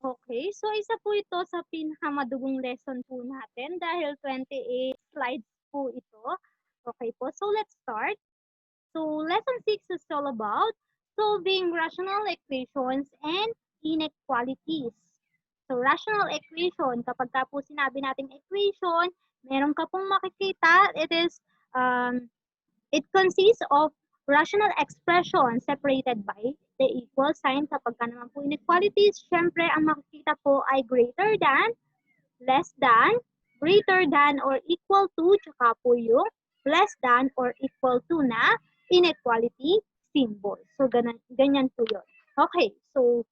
Okay, so isa po ito sa pinakamadugong lesson po natin dahil 28 slides po ito. Okay po, so let's start. So lesson 6 is all about solving rational equations and inequalities. So rational equation, kapag ka po sinabi nating equation, meron ka pong makikita, um, it consists of rational expression separated by the equal sign. Kapag ka naman po inequalities, syempre ang makikita po ay greater than, less than, greater than or equal to, tsaka po yung less than or equal to na inequality symbol. So, ganyan po yun. Okay, so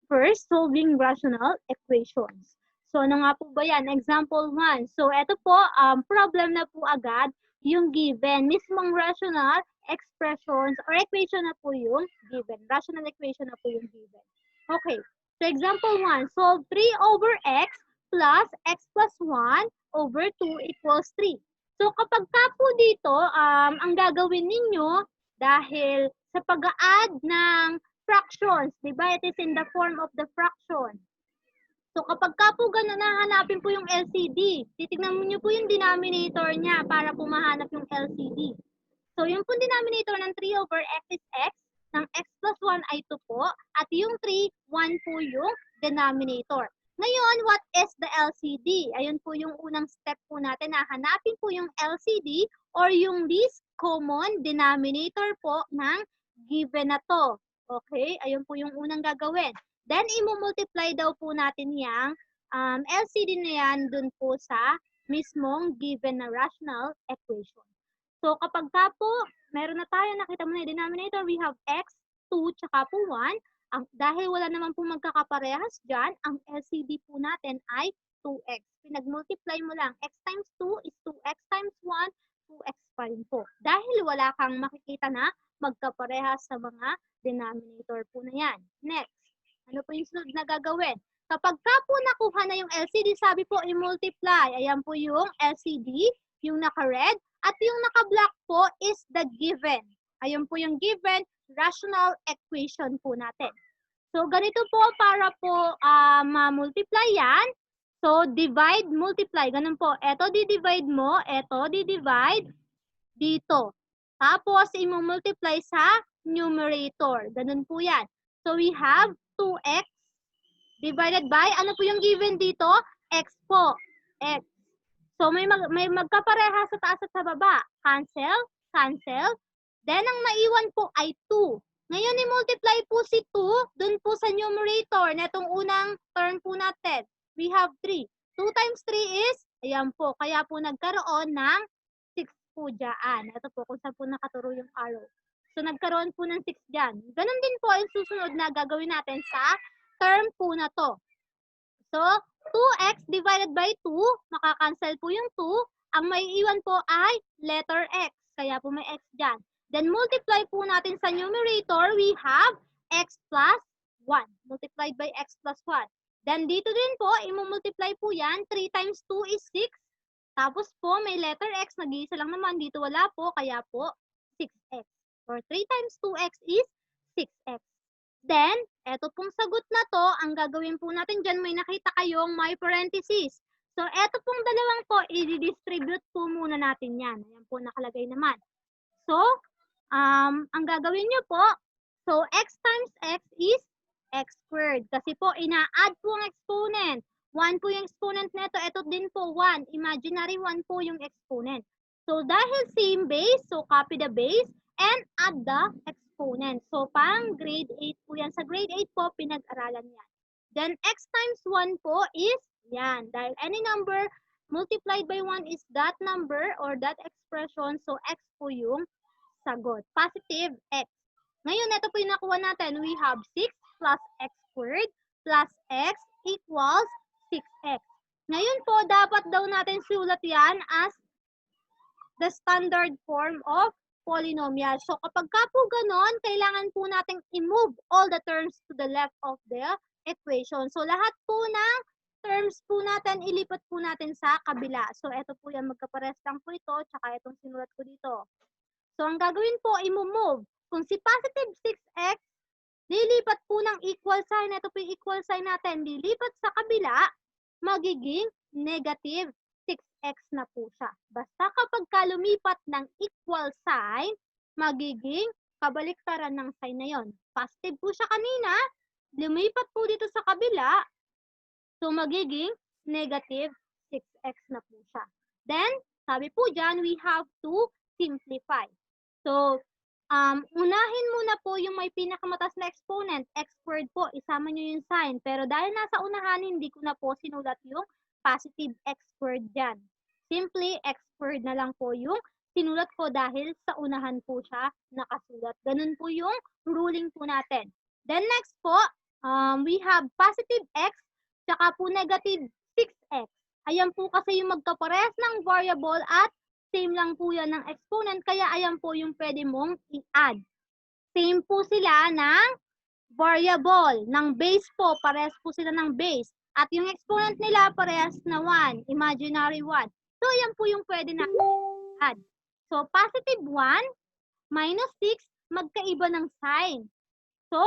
first, solving rational equations. So, ano nga po ba yan? Example 1. So, ito po, problem na po agad yung given. Mismong rational expressions or equation na po yung given. Rational equation na po yung given. Okay. So, example 1. Solve 3 over x plus x plus 1 over 2 equals 3. So, kapag ka po dito, ang gagawin ninyo, dahil sa pag-add ng fractions, di ba? It is in the form of the fraction. So kapag ka po gano'n, nahanapin po yung LCD. Titignan niyo po yung denominator niya para po mahanap yung LCD. So yung po denominator ng 3 over x is x, ng x plus 1 ay 2 po, at yung 3, 1 po yung denominator. Ngayon, what is the LCD? Ayun po yung unang step po natin na hanapin po yung LCD or yung least common denominator po ng given na to. Okay? Ayun po yung unang gagawin. Then, i-multiply daw po natin yung LCD na yan dun po sa mismong given na rational equation. So, kapag ka po, meron na tayo, nakita mo na yung denominator, we have x, 2, tsaka po 1. Dahil wala naman po magkakaparehas dyan, ang LCD po natin ay 2x. Pinag-multiply mo lang, x times 2 is 2x times 1, 2x pa rin po. Dahil wala kang makikita na magkaparehas sa mga denominator po na yan. Next, ano po yung sunod na gagawin? Kapag ka po nakuha na yung LCD, sabi po i-multiply. Ayan po yung LCD, yung naka-red, at yung naka-black po is the given. Ayun po yung given rational equation po natin. So, ganito po para po ma-multiply yan. So, divide, multiply. Ganun po. Ito di-divide mo, ito di-divide dito. Tapos, i-multiply sa numerator. Ganun po yan. So, we have 2x divided by, ano po yung given dito? X po. X. So, may magkapareha sa taas at sa baba. Cancel, cancel. Then, ang maiwan po ay 2. Ngayon, i-multiply po si 2 dun po sa numerator na itong unang term po natin. We have 3. 2 times 3 is, ayan po, kaya po nagkaroon ng 6 po dyan. Ito po kung saan po nakaturo yung arrow. So, nagkaroon po ng 6 dyan. Ganon din po yung susunod na gagawin natin sa term po na to. So, 2x divided by 2, makakancel po yung 2. Ang may iwan po ay letter x. Kaya po may x dyan. Then, multiply po natin sa numerator, we have x plus 1. Multiplied by x plus 1. Then, dito din po, i-multiply po yan. 3 times 2 is 6. Tapos po, may letter x. Nag-iisa lang naman. Dito wala po. Kaya po, 6x. Or 3 times 2x is 6x. Then, eto pong sagot na to, ang gagawin po natin dyan, may nakita kayong may parenthesis. So, eto pong dalawang to, i-distribute po muna natin yan. Ayan po, nakalagay naman. So, ang gagawin nyo po, so x times x is x squared. Kasi po, ina-add po ang exponent. 1 po yung exponent nito. Ito din po, 1. Imaginary 1 po yung exponent. So, dahil same base, so copy the base and add the exponent. So, pang grade 8 po yan. Sa grade 8 po, pinag-aralan yan. Then, x times 1 po is yan. Dahil any number multiplied by 1 is that number or that expression. So, x po yung sagot. Positive x. Ngayon, ito po yung nakuha natin. We have 6 plus x squared plus x equals 6x. Ngayon po, dapat daw natin sulat yan as the standard form of polynomial. So, kapag ka po ganon, kailangan po natin i-move all the terms to the left of the equation. So, lahat po ng terms po natin, ilipat po natin sa kabila. So, ito po yan, magkapares lang po ito, tsaka itong sinulat ko dito. So, ang gagawin po, i-move. Kung si positive 6x lilipat po ng equal sign. Ito po yung equal sign natin. Lilipat sa kabila, magiging negative 6x na po siya. Basta kapag lumipat ng equal sign, magiging kabaliktaran ng sign na yon. Positive po siya kanina, lumipat po dito sa kabila, so magiging negative 6x na po siya. Then, sabi po dyan, we have to simplify. So, unahin muna po yung may pinakamataas na exponent, x squared po, isama nyo yung sign. Pero dahil nasa unahan, hindi ko na po sinulat yung positive x squared dyan. Simply, x squared na lang po yung sinulat ko dahil sa unahan po siya nakasulat. Ganun po yung ruling po natin. Then next po, we have positive x, tsaka po negative 6x. Ayan po kasi yung magkaparehas ng variable at same lang po yan ng exponent, kaya ayan po yung pwede mong i-add. Same po sila ng variable, ng base po, parehas po sila ng base. At yung exponent nila, parehas na 1, imaginary 1. So, ayan po yung pwede na add. So, positive 1 minus 6, magkaiba ng sign. So,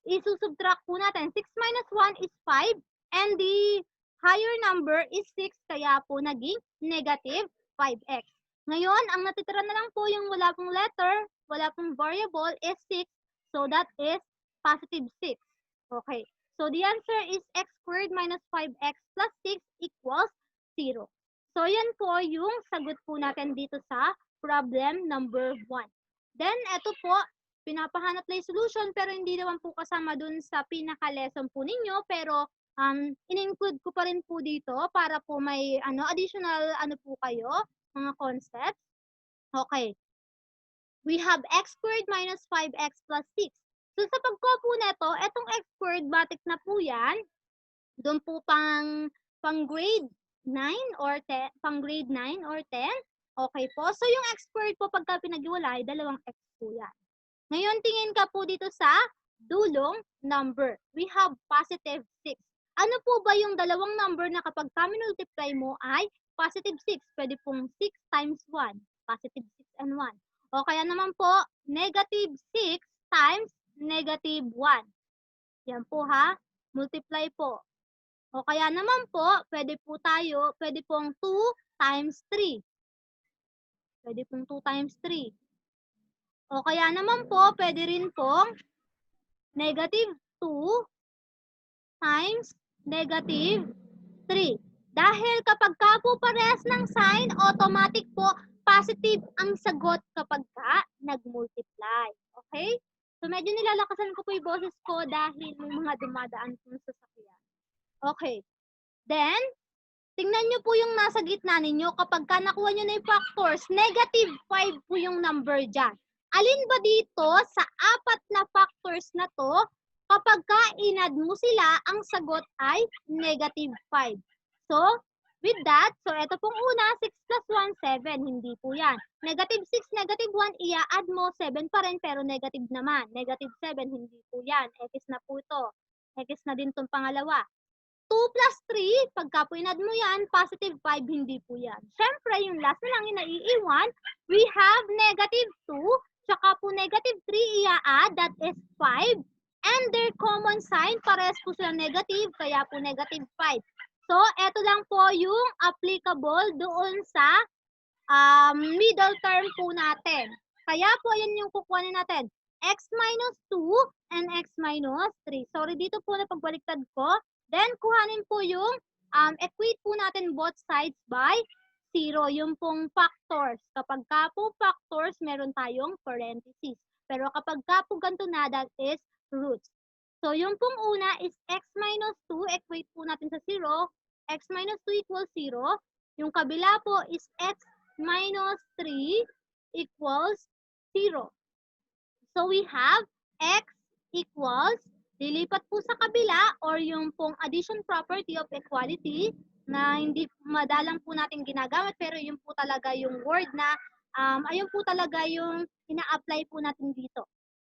isusubtract po natin. 6 minus 1 is 5, and the higher number is 6, kaya po naging negative 5x. Ngayon, ang natitira na lang po yung wala pong letter, wala pong variable is 6. So, that is positive 6. Okay. So, the answer is x squared minus 5x plus 6 equals 0. So, yan po yung sagot po natin dito sa problem number 1. Then, ito po, pinapahanap na yung solution, pero hindi naman po kasama dun sa pinaka-lesson po ninyo, pero in-include ko pa rin po dito para po may additional po kayo, mga concepts. Okay. We have x squared minus 5x plus 6. So sa pagkopo nito, etong x squared, batik na po yan. Doon po pang grade 9 or 10, pang grade 9 or 10. Okay po. So yung x squared po pagka pinag-iwalay, dalawang x po yan. Ngayon, tingin ka po dito sa dulong number. We have positive 6. Ano po ba yung dalawang number na kapag multiply mo ay positive 6? Pwede pong 6 times 1. Positive 6 and 1. O kaya naman po, negative 6 times negative 1. Yan po ha. Multiply po. O kaya naman po, pwede pong 2 times 3. Pwede pong 2 times 3. O kaya naman po, pwede rin pong negative 2 times negative 3. Dahil kapag ka po parehas ng sign, automatic po positive ang sagot kapag ka nag-multiply. Okay? So medyo nilalakasan ko po yung boses ko dahil may mga dumadaan po sa sasakyan. Okay. Then, tingnan nyo po yung nasa gitna ninyo. Kapag ka nakuha nyo na yung factors, negative 5 po yung number dyan. Alin ba dito sa apat na factors na to, kapag ka in-add mo sila, ang sagot ay negative 5. So, with that, so ito pong una, 6 plus 1, 7. Hindi po yan. Negative 6, negative 1, i-add mo, 7 pa rin, pero negative naman. Negative 7, hindi po yan. X na po ito. X na din itong pangalawa. 2 plus 3, pagka po in-add mo yan, positive 5, hindi po yan. Siyempre, yung last na lang yung naiiwan, we have negative 2, tsaka po negative 3 i-add, that is 5. And their common sign, parehas po sila negative, kaya po negative 5. So, eto lang po yung applicable doon sa middle term po natin. Kaya po, yan yung kukuhanin natin. X minus 2 and x minus 3. Sorry, dito po na pagbaliktad ko. Then, kuhanin po yung equate po natin both sides by 0. Yung pong factors. Kapag ka po factors, meron tayong parentheses. Pero kapag ka po ganito na, that is roots. So, yung pong una is x minus 2. Equate po natin sa 0. X minus 2 equals 0. Yung kabila po is x minus 3 equals 0. So, we have x equals, lilipat po sa kabila or yung pong addition property of equality na hindi madalang po natin ginagamit pero yun po talaga yung word na ayun po talaga yung ina-apply po natin dito.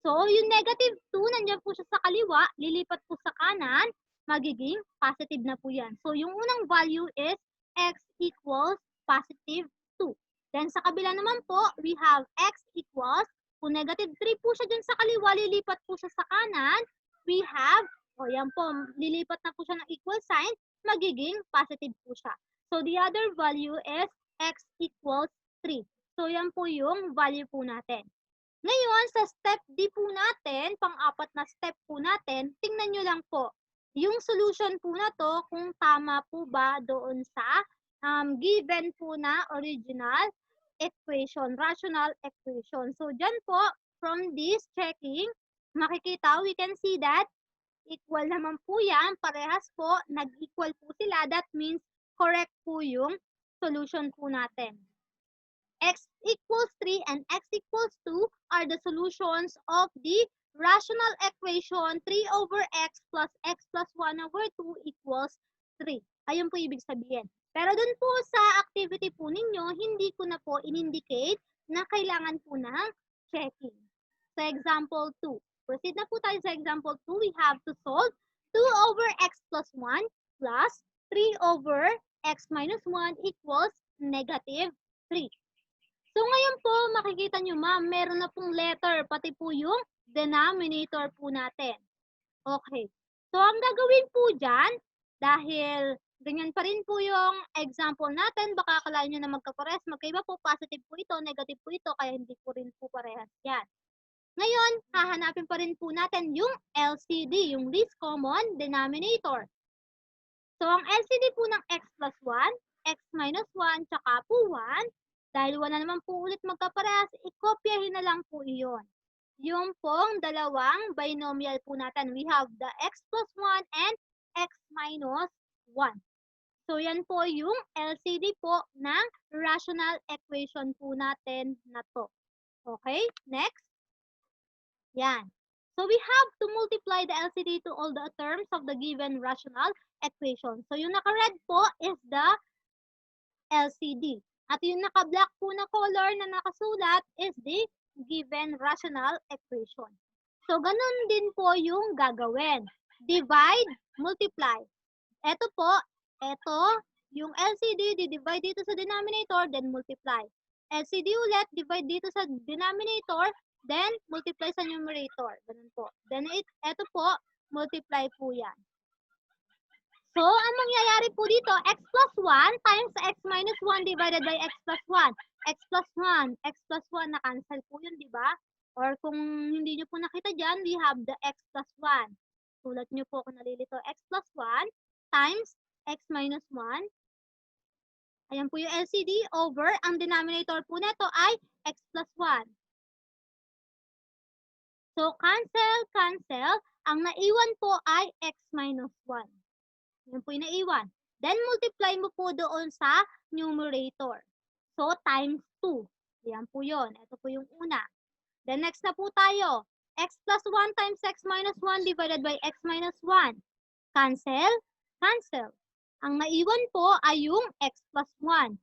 So, yung negative 2, nandiyan po siya sa kaliwa, lilipat po sa kanan, magiging positive na po yan. So, yung unang value is x equals positive 2. Then, sa kabila naman po, we have x equals Kung negative 3 po siya dyan sa kaliwa, lilipat po siya sa kanan. We have, yan po, lilipat na po siya ng equal sign, magiging positive po siya. So, the other value is x equals 3. So, yan po yung value po natin. Ngayon, sa step D po natin, pang-apat na step po natin, tingnan nyo lang po. Yung solution po na to, kung tama po ba doon sa given po na original equation, rational equation. So, dyan po, from this checking, makikita, we can see that equal naman po yan. Parehas po, nag-equal po sila. That means correct po yung solution po natin. X equals 3 and x equals 2 are the solutions of the rational equation 3 over x plus 1 over 2 equals 3. Ayun po ibig sabihin. Pero dun po sa activity po ninyo, hindi ko na po in-indicate na kailangan po ng checking. Sa example 2. Proceed na po tayo sa example 2. We have to solve 2 over x plus 1 plus 3 over x minus 1 equals negative 3. So, ngayon po, makikita nyo, ma'am, meron na pong letter, pati po yung denominator po natin. Okay. So, ang gagawin po dyan, dahil ganyan pa rin po yung example natin, baka akalain nyo na magkaparehas, magkaiba po, positive po ito, negative po ito, kaya hindi po rin po parehas yan. Ngayon, hahanapin pa rin po natin yung LCD, yung least common denominator. So, ang LCD po ng x plus 1, x minus 1, tsaka po 1, dahil wala naman po ulit magkaparehas, ikopyahin na lang po iyon. Yung pong dalawang binomial po natin. We have the x plus 1 and x minus 1. So, yan po yung LCD po ng rational equation po natin na to. Okay, next. Yan. So, we have to multiply the LCD to all the terms of the given rational equation. So, yung naka-red po is the LCD. At yung naka-black po na color na nakasulat is the given rational equation. So, ganun din po yung gagawin. Divide, multiply. Ito po, yung LCD, di-divide dito sa denominator, then multiply. LCD ulit, divide dito sa denominator, then multiply sa numerator. Ganun po. Then, ito po, multiply po yan. So, ang mangyayari po dito, x plus 1 times x minus 1 divided by x plus 1. X plus 1, na-cancel po yun, di ba? Or kung hindi nyo po nakita dyan, we have the x plus 1. Sulat nyo po kung nalilito, x plus 1 times x minus 1. Ayan po yung LCD over, ang denominator po neto ay x plus 1. So, cancel. Ang naiwan po ay x minus 1. Yan po yung naiwan. Then, multiply mo po doon sa numerator. So, times 2. Yan po yun. Ito po yung una. Then, next na po tayo. X plus 1 times x minus 1 divided by x minus 1. Cancel. Ang naiwan po ay yung x plus 1.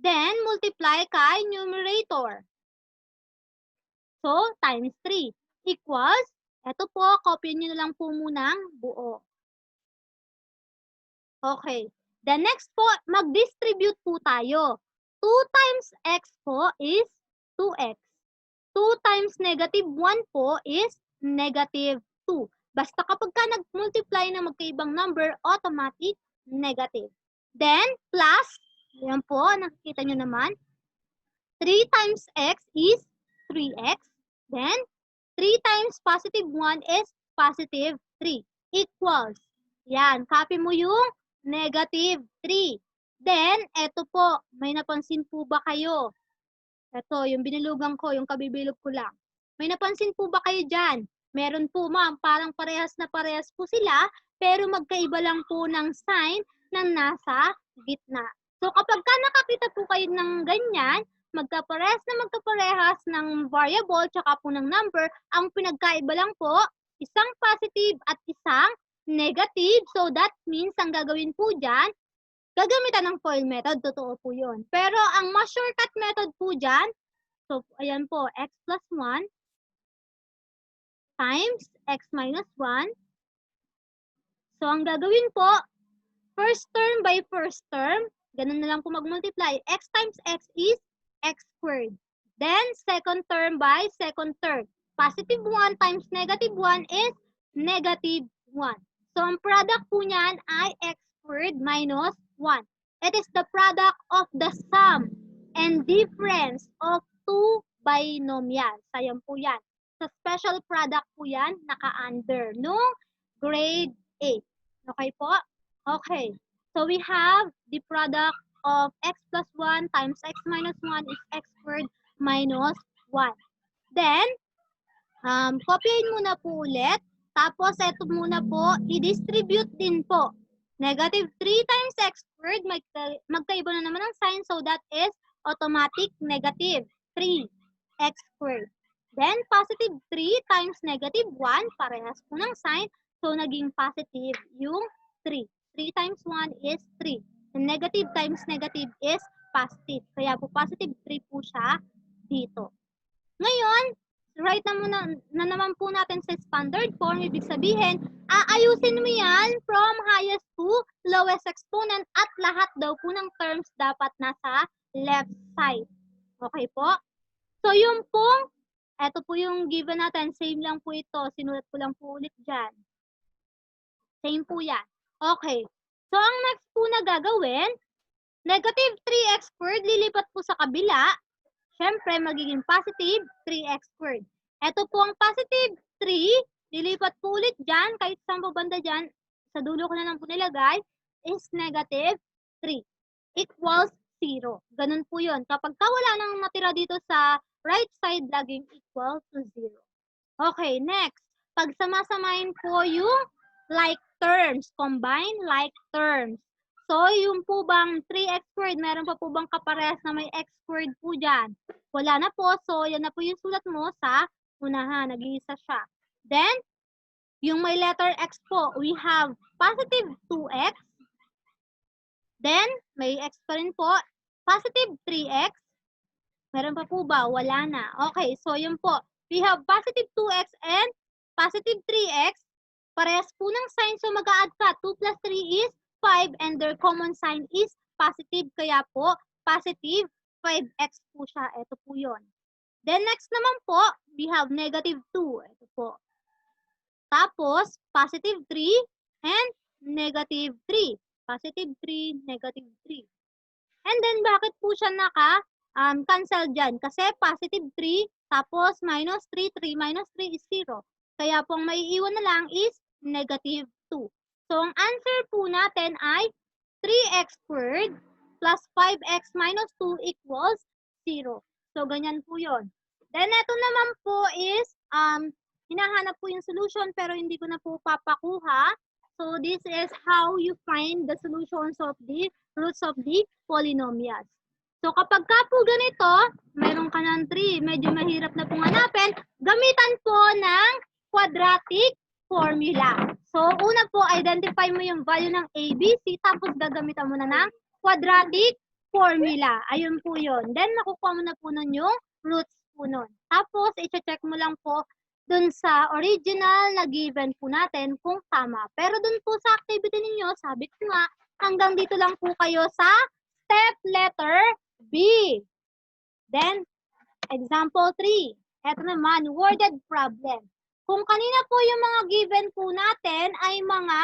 Then, multiply kay numerator. So, times 3. Equals, ito po, copy nyo na lang po munang buo. Okay. The next po, mag-distribute po tayo. 2 times x po is 2x. 2 times negative 1 po is negative 2. Basta kapag ka nag-multiply na magkaibang number, automatic negative. Then, plus, yan po, nakikita nyo naman, 3 times x is 3x. Then, 3 times positive 1 is positive 3. Equals. Yan, copy mo yung negative 3. Then, eto po, may napansin po ba kayo? Eto, yung binilugan ko, yung kabibilog ko lang. May napansin po ba kayo dyan? Meron po, ma'am, parang parehas na parehas po sila, pero magkaiba lang po ng sign na nasa gitna. So, kapag ka nakakita po kayo ng ganyan, magkaparehas ng variable tsaka po ng number, ang pinagkaiba lang po, isang positive at isang negative. So, that means ang gagawin po dyan, gagamitan ng FOIL method. Totoo po yun. Pero ang mas shortcut method po dyan, so, ayan po, x plus 1 times x minus 1. So, ang gagawin po, first term by first term, ganun na lang po mag-multiply. X times x is x squared. Then, second term by second term. Positive 1 times negative 1 is negative 1. So, ang product po niyan ay x squared minus 1. It is the product of the sum and difference of two binomials. Ayan po yan. Sa special product po yan, naka-under nung grade 8. Okay po? Okay. So, we have the product of x plus 1 times x minus 1 is x squared minus 1. Then, copyin muna po ulit. Tapos, ito muna po, i-distribute din po. Negative 3 times x squared, magkaiba na naman ang sign, so that is automatic negative 3x squared. Then, positive 3 times negative 1, parehas po ng sign, so naging positive yung 3. 3 times 1 is 3. And negative times negative is positive. Kaya po positive 3 po siya dito. Ngayon, write na naman po natin sa standard form. Ibig sabihin, aayusin mo yan from highest to lowest exponent at lahat daw po ng terms dapat nasa left side. Okay po? So, yung pong, eto po yung given natin. Same lang po ito. Sinulat ko lang po ulit dyan. Same po yan. Okay. So, ang next po na gagawin, negative 3x squared, lilipat po sa kabila. Siyempre, magiging positive 3x squared. Ito po ang positive 3, lilipat po ulit dyan, kahit saan po banda dyan, sa dulo ko na lang po nilagay, is negative 3 equals 0. Ganun po yun. Kapag wala nang natira dito sa right side, laging equal to 0. Okay, next. Pag samasamahin po yung like terms, combine like terms. So, yung po bang 3x squared, meron pa po bang kaparehas na may x squared po dyan? Wala na po. So, yan na po yung sulat mo sa unahan. Nag-iisa siya. Then, yung may letter x po, we have positive 2x. Then, may x pa rin po. Positive 3x. Meron pa po ba? Wala na. Okay, so yun po. We have positive 2x and positive 3x. Parehas po ng sign, so mag-a-add ka. 2 plus 3 is 5 and their common sign is positive. Kaya po, positive 5x po siya. Ito po yun. Then next naman po, we have negative 2. Ito po. Tapos, positive 3 and negative 3. Positive 3, negative 3. And then, bakit po siya cancel dyan? Kasi positive 3, tapos minus 3, 3 minus 3 is 0. Kaya po, ang maiiwan na lang is negative 2. So, ang answer po natin ay 3x squared plus 5x minus 2 equals 0. So, ganyan po yon. Then, ito naman po is, hinahanap po yung solution pero hindi ko na po papakuha. So, this is how you find the solutions of the roots of the polynomials. So, kapag ka po ganito, mayroon ka ng 3, medyo mahirap na pong hanapin, gamitan po ng quadratic formula. So, una po, identify mo yung value ng A, B, C, tapos gagamitan mo na ng quadratic formula. Ayun po yun. Then, nakukuha mo na po nun yung roots po nun. Tapos, i-check mo lang po dun sa original na given po natin kung tama. Pero dun po sa activity ninyo, sabi ko nga, hanggang dito lang po kayo sa step letter B. Then, example 3. Ito naman, worded problem. Kung kanina po yung mga given po natin ay mga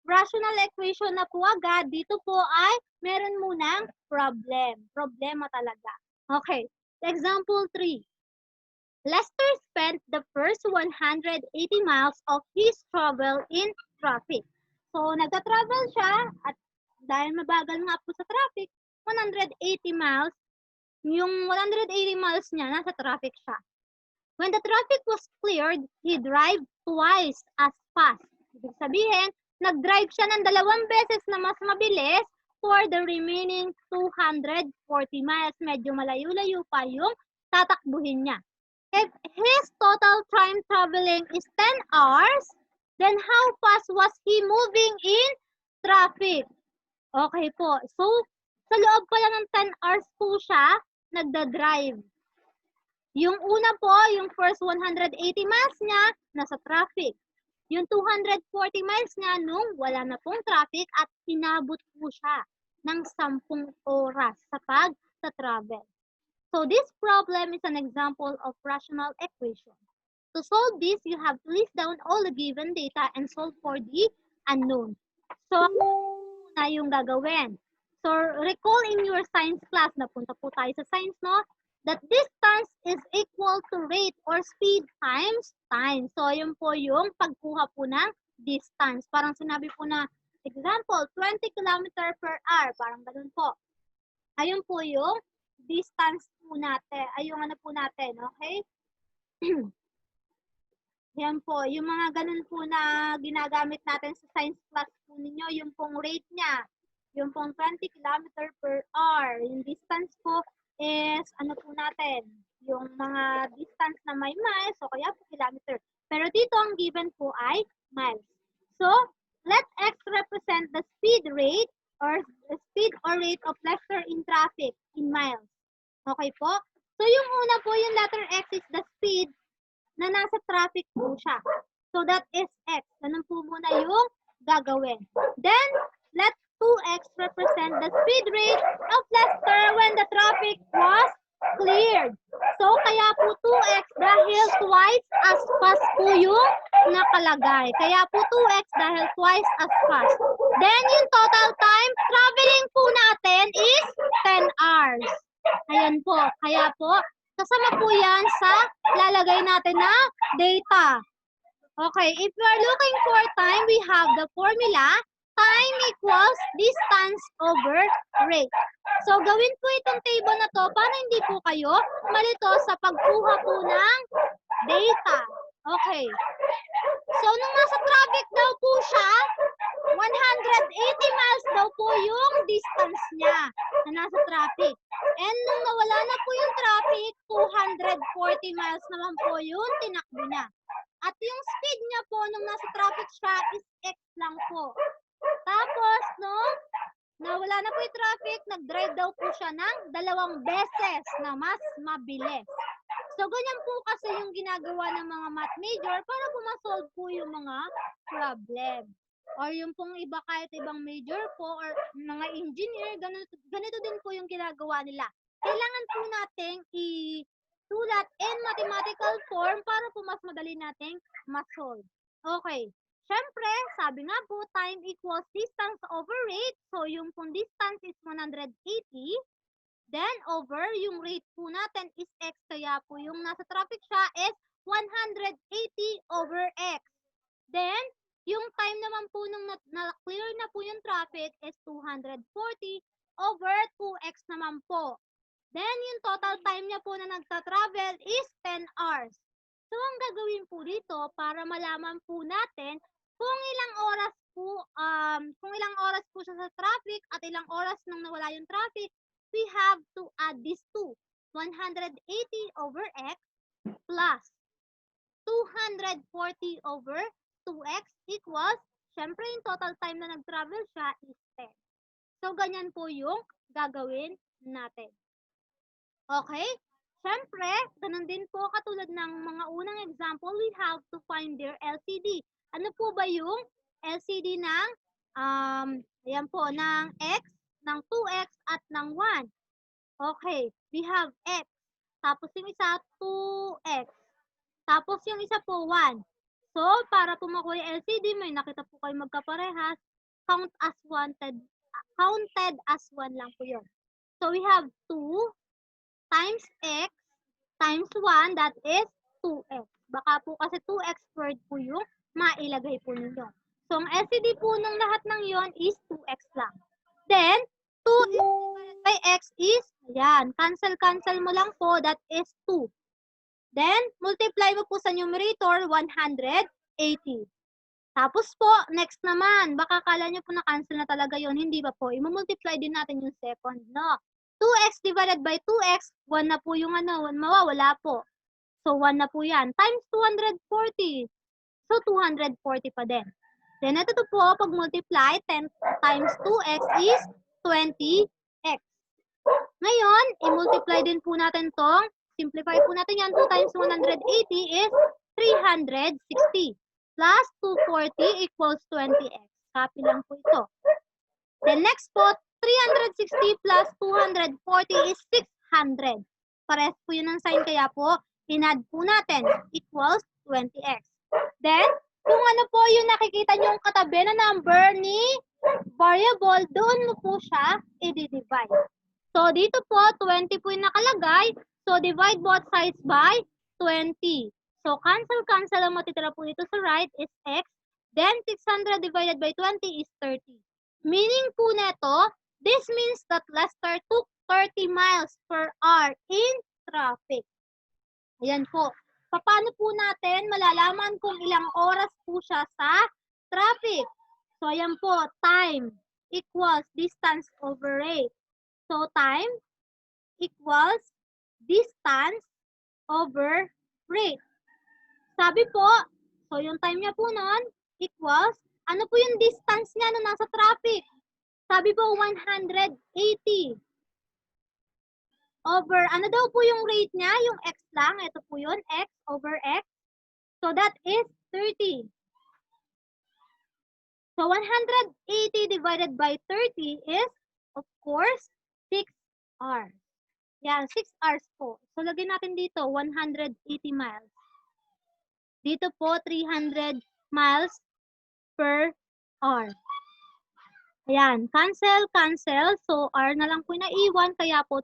rational equation na po agad, dito po ay meron munang problem. Problema talaga. Okay, example 3. Lester spent the first 180 miles of his travel in traffic. So, nagta-travel siya at dahil mabagal nga po sa traffic, 180 miles, yung 180 miles niya, nasa traffic siya. When the traffic was cleared, he drive twice as fast. Ibig sabihin, nag-drive siya ng 2 beses na mas mabilis for the remaining 240 miles. Medyo malayo-layo pa yung tatakbuhin niya. If his total time traveling is 10 hours, then how fast was he moving in traffic? Okay po. So, sa loob pa lang ng 10 hours po siya, nagda-drive. Yung una po, yung first 180 miles niya, nasa traffic. Yung 240 miles niya nung wala na pong traffic at inabot po siya ng 10 oras sa pag-travel. So this problem is an example of rational equation. To solve this, you have to list down all the given data and solve for the unknown. So, na yung gagawin. So, recall in your science class, napunta po tayo sa science, no? That distance is equal to rate or speed times time. So, yun po yung pagkuha po ng distance. Parang sinabi po na, example, 20 km per hour. Parang ganun po. Ayun po yung distance po natin. Ay, yung ano po natin, okay? Yan po, yung mga ganun po na ginagamit natin sa science class po ninyo, yung pong rate niya, yung pong 20 km per hour. Yung distance po is, ano po natin, yung mga distance na may miles, o kaya po kilometer. Pero dito ang given po ay miles. So, let X represent the speed rate or rate of letter in traffic in miles. Okay po? So, yung una po, yung letter X is the speed na nasa traffic po siya. So, that is X. Ganun po muna yung gagawin. Then, let 2X represent the speed rate of Lester when the traffic was cleared. So, kaya po 2X dahil twice as fast po yung nakalagay. Kaya po 2X dahil twice as fast. Then, yung total time traveling po natin is 10 hours. Ayan po. Kaya po, kasama po yan sa lalagay natin na data. Okay, if we are looking for time, we have the formula, time equals distance over rate. So, gawin po itong table na to para hindi po kayo malito sa pagkuha po ng data. Okay. So, nung nasa traffic daw po siya, 180 miles daw po yung distance niya na nasa traffic. And nung nawala na po yung traffic, 240 miles naman po yung tinakbo niya. At yung speed niya po nung nasa traffic siya is X lang po. Tapos, nung nawala na po yung traffic, nag-drive daw po siya ng 2 beses na mas mabilis. So, ganyan po kasi yung ginagawa ng mga math major para po ma-solve po yung mga problem. Or yung pong iba kahit ibang major po or mga engineer, ganito din po yung ginagawa nila. Kailangan po nating isulat in mathematical form para po mas madali nating ma-solve. Okay. Siyempre, sabi nga po, time equals distance over rate. So, yung pong distance is 180. Then, over, yung rate po natin is X. Kaya po yung nasa traffic siya is 180 over X. Then, yung time naman po nung na-clear na po yung traffic is 240 over 2X naman po. Then, yung total time niya po na nagta-travel is 10 hours. So, ang gagawin po dito para malaman po natin kung ilang oras po siya sa traffic at ilang oras nung nawala yung traffic, we have to add these two. 180 over X plus 240 over 2X equals, syempre yung total time na nag-travel siya is 10. So, ganyan po yung gagawin natin. Okay? Syempre, ganun din po katulad ng mga unang example, we have to find their LCD. Ano po ba yung LCD ng, ayan po, ng X, ng 2X at ng 1? Okay, we have X. Tapos yung isa, 2X. Tapos yung isa po, 1. So, para po makuha yung LCD, may nakita po kayo magkaparehas, counted as 1 lang po yun. So, we have 2 times X times 1, that is 2X. Baka po kasi 2X squared po yung mailagay po ninyo. So, ang LCD po ng lahat ng yon is 2X lang. Then, 2X divided by X is, ayan, cancel mo lang po, that is 2. Then, multiply mo po sa numerator, 180. Tapos po, next naman, baka kala nyo po na-cancel na talaga yon, hindi ba po? I-multiply din natin yung second, no? 2X divided by 2X, 1 na po yung mawawala po. So, 1 na po yan. Times 240. So, 240 pa din. Then, ito po, pag multiply, 10 times 2X is 20X. Ngayon, i-multiply din po natin tong, simplify po natin yan, 2 times 180 is 360. Plus 240 equals 20X. Copy lang po ito. Then, next po, 360 plus 240 is 600. Pares po yun ng sign, kaya po, inadd po natin, equals 20x. Then, kung ano po yung nakikita nyo yung katabi na number ni variable, doon mo po siya i-divide. So, dito po, 20 po yung nakalagay. So, divide both sides by 20. So, cancel. Ang matitira po dito sa right is x. Then, 600 divided by 20 is 30. Meaning po neto, this means that Lester took 30 miles per hour in traffic. Ayan po. Paano po natin malalaman kung ilang oras po siya sa traffic? So, ayan po, time equals distance over rate. So, time equals distance over rate. Sabi po, so yung time niya po nun equals, ano po yung distance niya na nasa traffic? Sabi po, 180 over, ano daw po yung rate niya? Yung x lang, ito po yun, x over x. So, that is 30. So, 180 divided by 30 is, of course, 6 hours. Yan, 6 hours po. So, lagyan natin dito, 180 miles. Dito po, 300 miles per hour. Ayan, cancel. So, R na lang po yung naiwan, kaya po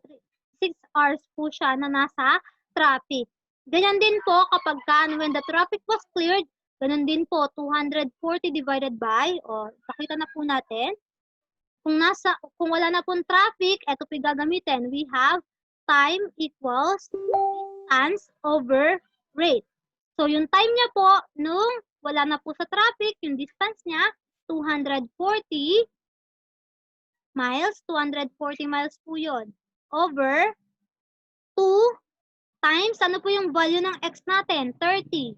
6 hours po siya na nasa traffic. Ganyan din po kapag when the traffic was cleared, ganun din po, 240 divided by, pakita na po natin. Kung wala na pong traffic, eto po gagamitin. We have time equals distance over rate. So, yung time niya po, nung wala na po sa traffic, yung distance niya, 240 miles. 240 miles po yun. Over 2 times, ano po yung value ng x natin? 30.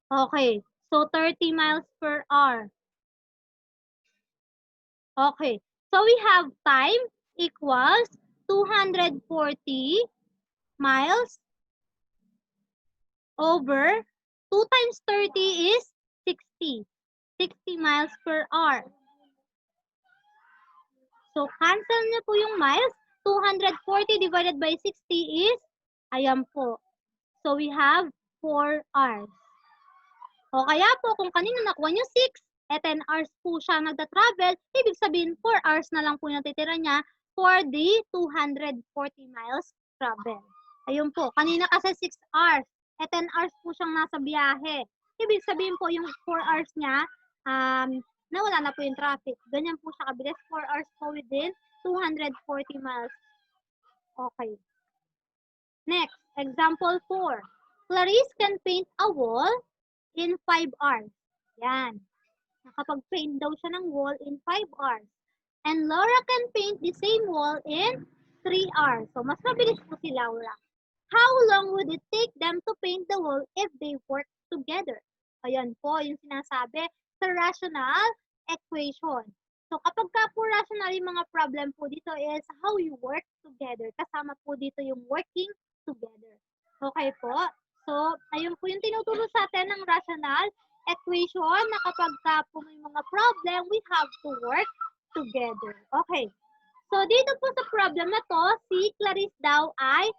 Okay. So, 30 miles per hour. Okay. So, we have time equals 240 miles over 2 times 30 is 60. 60 miles per hour. So, cancel niyo po yung miles. 240 divided by 60 is, ayan po. So, we have 4 hours. O kaya po, kung kanina nakuha niyo 6, 10 hours po siya nagda-travel, ibig sabihin 4 hours na lang po yung natitira niya for the 240 miles travel. Ayun po, kanina kasi 6 hours, 10 hours po siyang nasa biyahe. Ibig sabihin po yung 4 hours niya, nawala na po yung traffic. Ganyan po siya kabilis, 4 hours po within 240 miles. Okay. Next, example 4. Clarice can paint a wall in 5 hours. Yan. Nakapag-paint daw siya ng wall in 5 hours. And Laura can paint the same wall in 3 hours. So, mas mabilis po si Laura. How long would it take them to paint the wall if they work together? Ayan po, yung sinasabi sa rational equation. So, kapag ka po rational yung mga problem po dito is how you work together. Kasama po dito yung working together. Okay po? So, ayun po yung tinuturo sa atin ng rational equation na kapag ka po may mga problem, we have to work together. Okay. So, dito po sa problem na to, si Clarice daw ay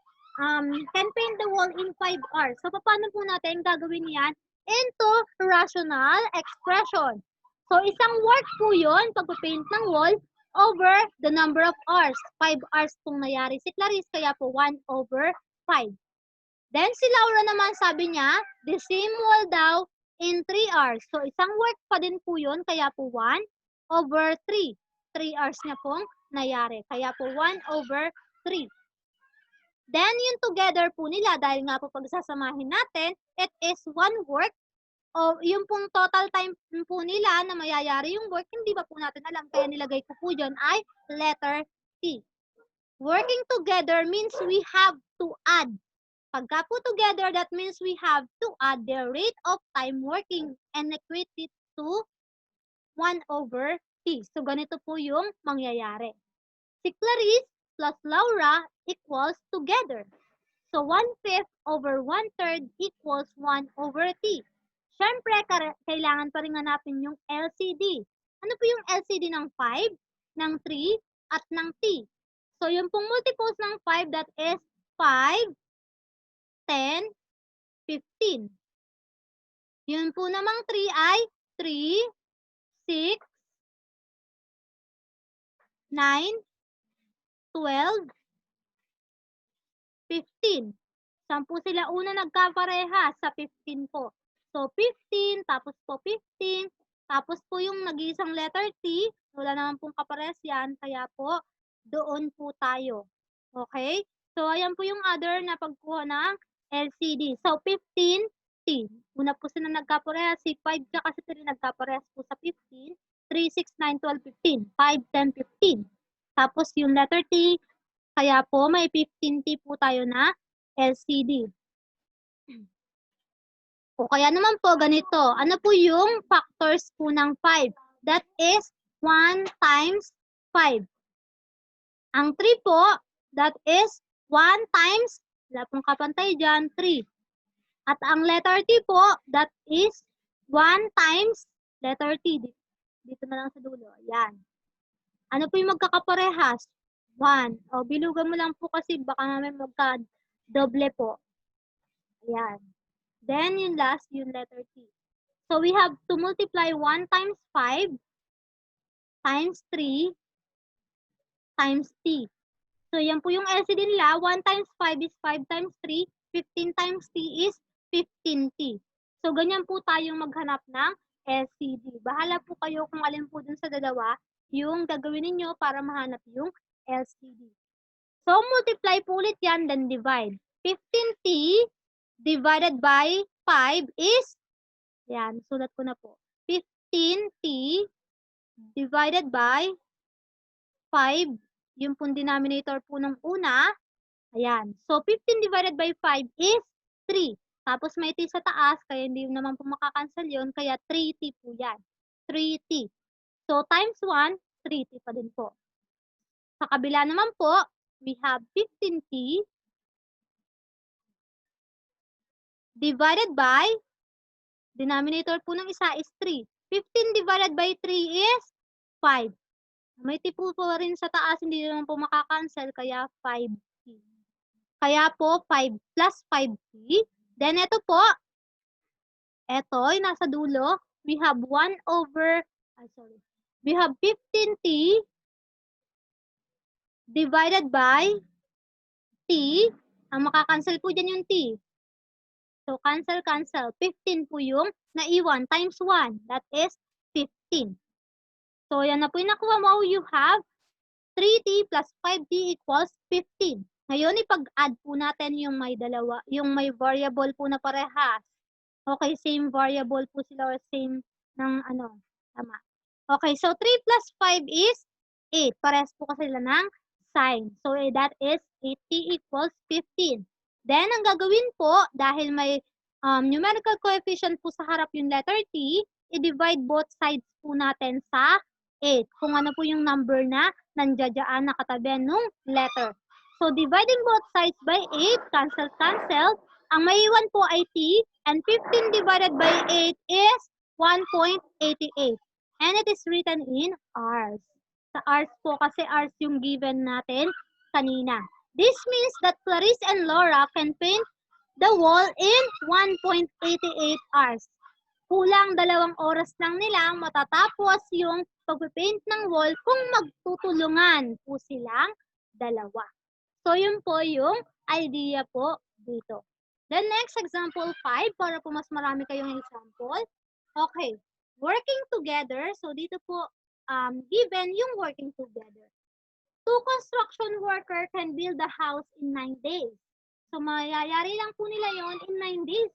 can paint the wall in 5 hours. So, paano po natin gagawin yan into rational expression? So, isang work po yun, pagpapaint ng wall, over the number of hours. 5 hours pong nangyari si Clarice, kaya po 1 over 5. Then, si Laura naman sabi niya, the same wall daw in 3 hours. So, isang work pa din po yun, kaya po 1 over 3. 3 hours niya pong nangyari. Kaya po 1 over 3. Then, yung together po nila, dahil nga po pagsasamahin natin, it is one work. O yung pong total time po nila na mayayari yung work, hindi ba po natin alam? Kaya nilagay ko po dyan ay letter T. Working together means we have to add. Pagka po together, that means we have to add their rate of time working and equate it to 1 over T. So, ganito po yung mangyayari. Si Clarice plus Laura equals together. So, 1/5 over 1/3 equals 1 over T. Siyempre, kailangan pa rin hanapin yung LCD. Ano po yung LCD ng 5, ng 3, at ng T? So, yung pong multiples ng 5, that is 5, 10, 15. Yun po namang 3 ay 3, 6, 9, 12, 15. Saan po sila una nagkapareha? Sa 15 po. So, 15, tapos po 15, tapos po yung nag-iisang letter T, wala naman pong kaparehas yan, kaya po, doon po tayo. Okay? So, ayan po yung other na pagkuha ng LCD. So, 15, T. Una po sila nagkaparehas, si 5 tsaka si 3 nagkaparehas po sa 15, 3, 6, 9, 12, 15, 5, 10, 15. Tapos yung letter T, kaya po may 15T po tayo na LCD. O kaya naman po ganito, ano po yung factors po ng 5? That is 1 times 5. Ang 3 po, that is 1 times, wala pong kapantay dyan, 3. At ang letter T po, that is 1 times letter T. Dito na lang sa dulo. Ayan. Ano po yung magkakaparehas? 1. O, bilugan mo lang po kasi baka namin magka-doble po. Ayan. Then, yung last, yung letter T. So, we have to multiply 1 times 5 times 3 times T. So, yan po yung LCD nila. 1 times 5 is 5 times 3. 15 times T is 15T. So, ganyan po tayong maghanap ng LCD. Bahala po kayo kung alin po dun sa dalawa yung gagawin ninyo para mahanap yung LCD. So, multiply po ulit yan, then divide. 15T divided by 5 is, yan, sulat ko na po. 15T divided by 5, yung pong denominator po ng una, ayan. So, 15 divided by 5 is 3. Tapos may t sa taas, kaya hindi naman po makakancel yun, kaya 3t po yan. 3t. So, times 1, 3t pa din po. Sa kabila naman po, we have 15t divided by, denominator po ng isa is 3. 15 divided by 3 is 5. May t po rin sa taas, hindi naman po makakancel, kaya 5t. Kaya po, 5 plus 5t. Then, ito po, ito, yung nasa dulo, we have 15t divided by t. Ang makakancel po dyan yung t. So, cancel. 15 po yung naiwan times 1. That is 15. So, yan na po yung nakuha mo. You have 3t plus 5t equals 15. Ngayon, ipag-add po natin yung may variable po na parehas. Okay, same variable po sila or same ng ano, tama. Okay, so 3 plus 5 is 8. Parehas po kasi sila ng sign. So, that is 8t equals 15. Then, ang gagawin po, dahil may numerical coefficient po sa harap yung letter t, i-divide both sides po natin sa 8. Kung ano po yung number na nandiyan nakatabi nung letter. So, dividing both sides by 8, cancel. Ang maiwan po ay t, and 15 divided by 8 is 1.88. And it is written in hours. Sa hours po kasi hours yung given natin kanina. This means that Clarice and Laura can paint the wall in 1.88 hours. Kulang 2 oras lang nilang matatapos yung pag-paint ng wall kung magtutulungan po silang dalawa. So, yun po yung idea po dito. The next example 5, para po mas marami kayong example. Okay, working together. So, dito po, given yung working together. 2 construction worker can build a house in 9 days. So, mayayari lang po nila yon in 9 days.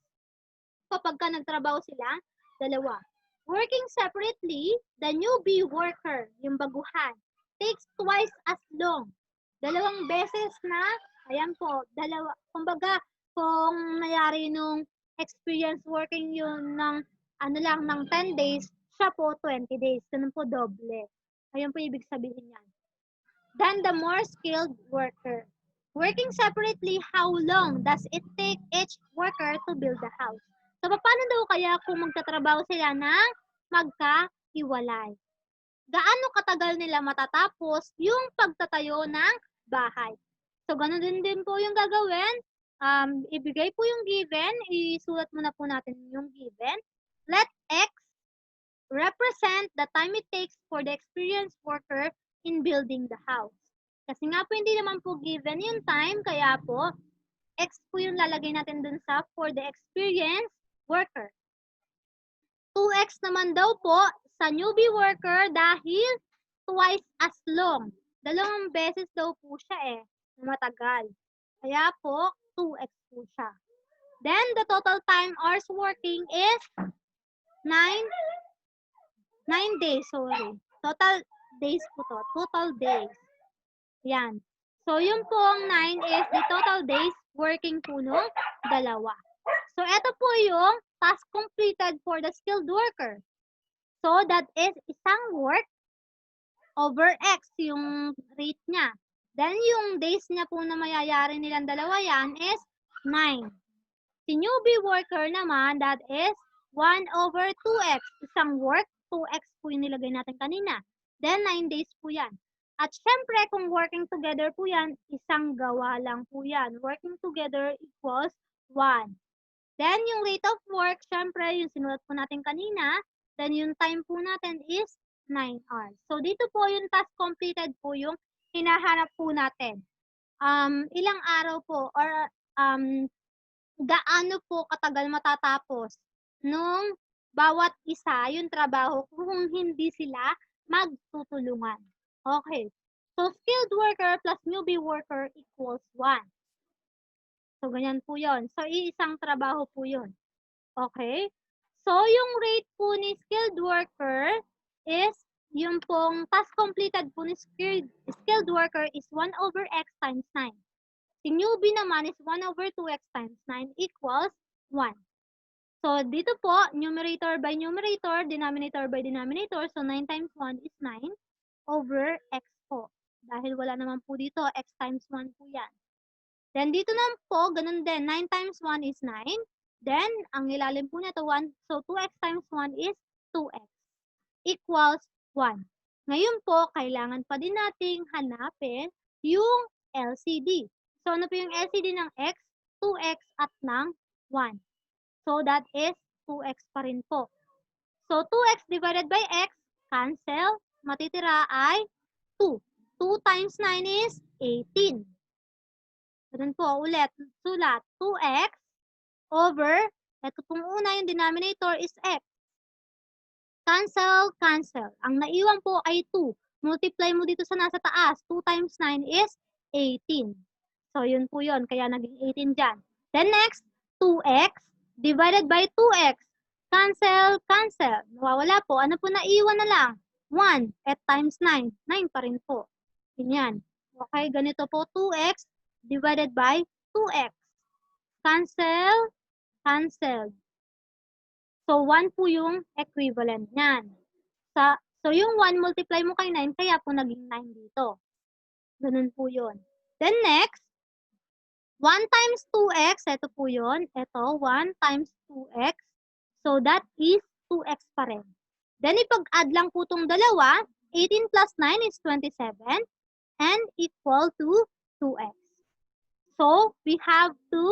Kapag ka nagtrabaho sila, dalawa. Working separately, the newbie worker, yung baguhan, takes twice as long. 2 beses na, ayan po, kumbaga, kung nayari nung experience working yun ng, ng 10 days, siya po 20 days. Ganun po doble. Ayun po ibig sabihin yan. Then the more skilled worker. Working separately, how long does it take each worker to build the house? So, paano daw kaya kung magtatrabaho sila ng magkahiwalay? Gaano katagal nila matatapos yung pagtatayo ng bahay. So, ganun din po yung gagawin. Ibigay po yung given, isulat muna po natin yung given. Let X represent the time it takes for the experienced worker in building the house. Kasi nga po hindi naman po given yung time, kaya po X po yung lalagay natin dun sa for the experienced worker. 2X naman daw po sa newbie worker dahil twice as long. 2 beses daw po siya matagal. Kaya po 2X po siya. Then the total time hours working is 9 days, sorry. Total days po to. Total days. Yan. So, yung pong 9 is the total days working po nung dalawa. So, ito po yung task completed for the skilled worker. So, that is isang work over X, yung rate niya. Then, yung days niya po na mayayari nilang dalawa yan is 9. Si newbie worker naman, that is 1 over 2X. Isang work, 2X po yung nilagay natin kanina. Then, 9 days po yan. At syempre, kung working together po yan, isang gawa lang po yan. Working together equals 1. Then, yung rate of work, syempre, yung sinulat po natin kanina. Then, yung time po natin is 9 hours. So, dito po yung task completed po yung hinahanap po natin. Ilang araw po or gaano po katagal matatapos nung bawat isa yung trabaho kung hindi sila magtutulungan. Okay. So, skilled worker plus newbie worker equals 1. So, ganyan po yon. So, iisang trabaho po yon. Okay? So, yung rate po ni skilled worker is yung pong task completed po ni skilled worker is 1 over X times 9. Si newbie naman is 1 over 2X times 9 equals 1. So, dito po, numerator by numerator, denominator by denominator. So, 9 times 1 is 9 over X po. Dahil wala naman po dito, X times 1 po yan. Then, dito naman po, ganun din. 9 times 1 is 9. Then, ang ilalim po nito 1. So, 2X times 1 is 2X equals 1. Ngayon po, kailangan pa din nating hanapin yung LCD. So, ano po yung LCD ng X? 2X at ng 1. So, that is 2X pa rin po. So, 2X divided by X, cancel. Matitira ay 2. 2 times 9 is 18. Ganun po, ulit. Sulat, 2X over, ito pong una yung denominator is X. Cancel, cancel. Ang naiwan po ay 2. Multiply mo dito sa nasa taas. 2 times 9 is 18. So, yun po yun. Kaya naging 18 dyan. Then next, 2X divided by 2X. Cancel, cancel. Nawawala po. Ano po naiwan na lang? 1 at times 9. 9 pa rin po. Ganyan. Okay, ganito po. 2X divided by 2X. Cancel, cancel. So, 1 po yung equivalent niyan. So, yung 1 multiply mo kay 9, kaya po naging 9 dito. Ganun po yun. Then next, 1 times 2x, ito po yun. Ito, 1 times 2x. So, that is 2x pa rin. Then, ipag-add lang po itong dalawa. 18 plus 9 is 27 and equal to 2x. So, we have to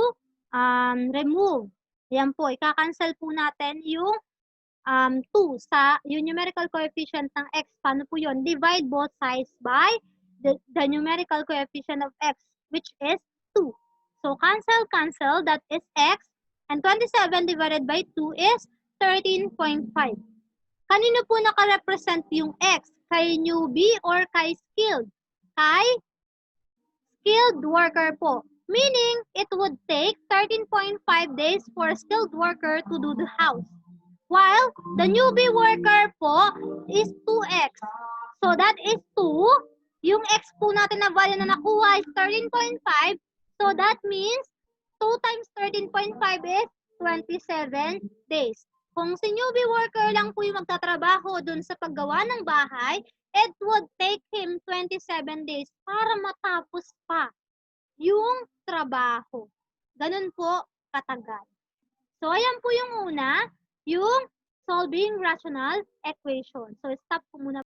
remove. Ayan po, ika-cancel po natin yung 2 sa yung numerical coefficient ng x. Paano po yun? Divide both sides by the numerical coefficient of x, which is 2. So, cancel, cancel. That is x. And 27 divided by 2 is 13.5. Kanino po naka-represent yung x? Kay newbie or kay skilled? Kay skilled worker po. Meaning, it would take 13.5 days for a skilled worker to do the house. While the newbie worker po is 2x. So, that is 2. Yung x po natin na value na nakuha is 13.5. So, that means 2 times 13.5 is 27 days. Kung si newbie worker lang po yung magtatrabaho dun sa paggawa ng bahay, it would take him 27 days para matapos pa yung trabaho. Ganun po katagal. So, ayan po yung una, yung solving rational equation. So, stop po muna